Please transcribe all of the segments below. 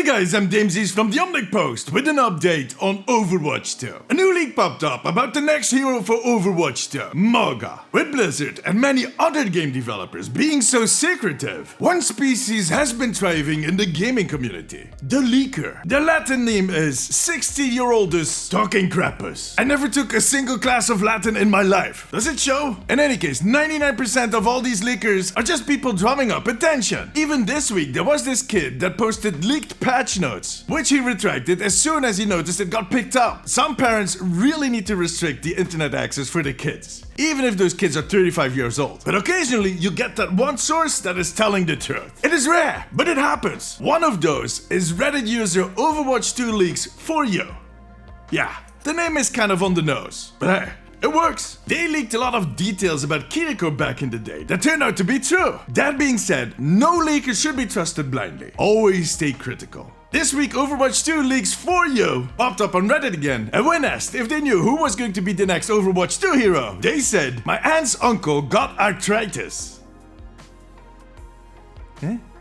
Hey guys, I'm Damesies from the Omnic Post with an update on Overwatch 2. A new leak popped up about the next hero for Overwatch 2, Maga. With Blizzard and many other game developers being so secretive, one species has been thriving in the gaming community, the leaker. Their Latin name is 60-year-oldus talking crappus. I never took a single class of Latin in my life. Does it show? In any case, 99% of all these leakers are just people drumming up attention. Even this week, there was this kid that posted leaked patch notes, which he retracted as soon as he noticed it got picked up. Some parents really need to restrict the internet access for their kids, even if those kids are 35 years old. But occasionally you get that one source that is telling the truth. It is rare, but it happens. One of those is Reddit user Overwatch 2 leaks for you. Yeah, the name is kind of on the nose, but hey, it works. They leaked a lot of details about Kiriko back in the day that turned out to be true. That being said, no leaker should be trusted blindly. Always stay critical. This week, Overwatch 2 leaks for you popped up on Reddit again, and when asked if they knew who was going to be the next Overwatch 2 hero, they said, "My aunt's uncle got arthritis."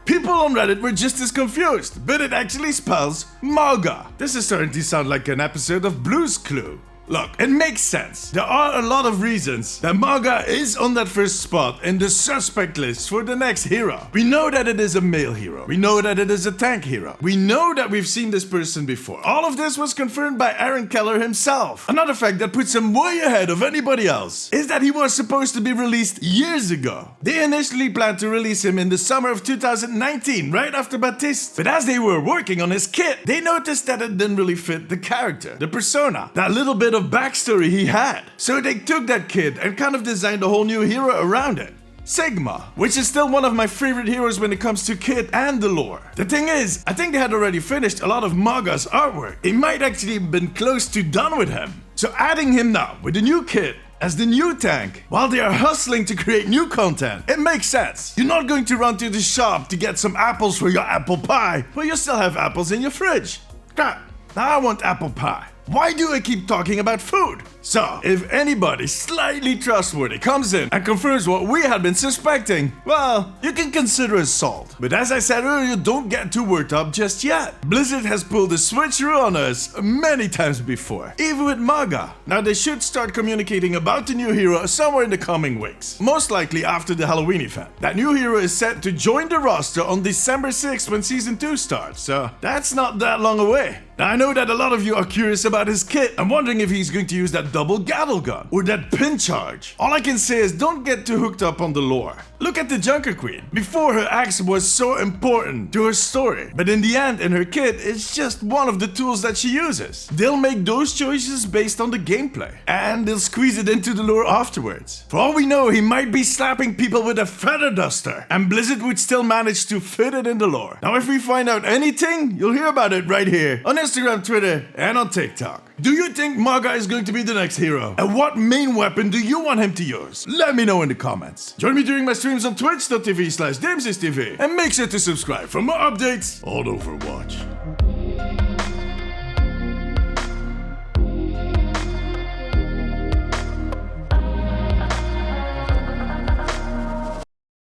People on Reddit were just as confused, but it actually spells Maga. This is starting to sound like an episode of Blue's Clue. Look, it makes sense. There are a lot of reasons that Maga is on that first spot in the suspect list for the next hero. We know that it is a male hero. We know that it is a tank hero. We know that we've seen this person before. All of this was confirmed by Aaron Keller himself. Another fact that puts him way ahead of anybody else is that he was supposed to be released years ago. They initially planned to release him in the summer of 2019, right after Baptiste. But as they were working on his kit, they noticed that it didn't really fit the character, the persona, that little bit of backstory he had. So they took that kid and kind of designed a whole new hero around it. Sigma, which is still one of my favorite heroes when it comes to kit and the lore. The thing is, I think they had already finished a lot of Maga's artwork. They might actually have been close to done with him. So adding him now with the new kit as the new tank, while they are hustling to create new content, it makes sense. You're not going to run to the shop to get some apples for your apple pie, but you still have apples in your fridge. Crap, now I want apple pie. Why do I keep talking about food? So, if anybody slightly trustworthy comes in and confirms what we had been suspecting, well, you can consider it solved. But as I said earlier, don't get too worked up just yet. Blizzard has pulled a switcheroo on us many times before, even with Maga. Now they should start communicating about the new hero somewhere in the coming weeks, most likely after the Halloween event. That new hero is set to join the roster on December 6th when Season 2 starts, so that's not that long away. Now I know that a lot of you are curious about his kit and wondering if he's going to use that double gattle gun or that pin charge. All I can say is don't get too hooked up on the lore. Look at the Junker Queen. Before, her axe was so important to her story, but in the end, in her kit, it's just one of the tools that she uses. They'll make those choices based on the gameplay, and they'll squeeze it into the lore afterwards. For all we know, he might be slapping people with a feather duster, and Blizzard would still manage to fit it in the lore. Now if we find out anything, you'll hear about it right here on Instagram, Twitter, and on TikTok. Do you think Maga is going to be the next hero? And what main weapon do you want him to use? Let me know in the comments. Join me during my streams on twitch.tv/DamesiesTV and make sure to subscribe for more updates on Overwatch.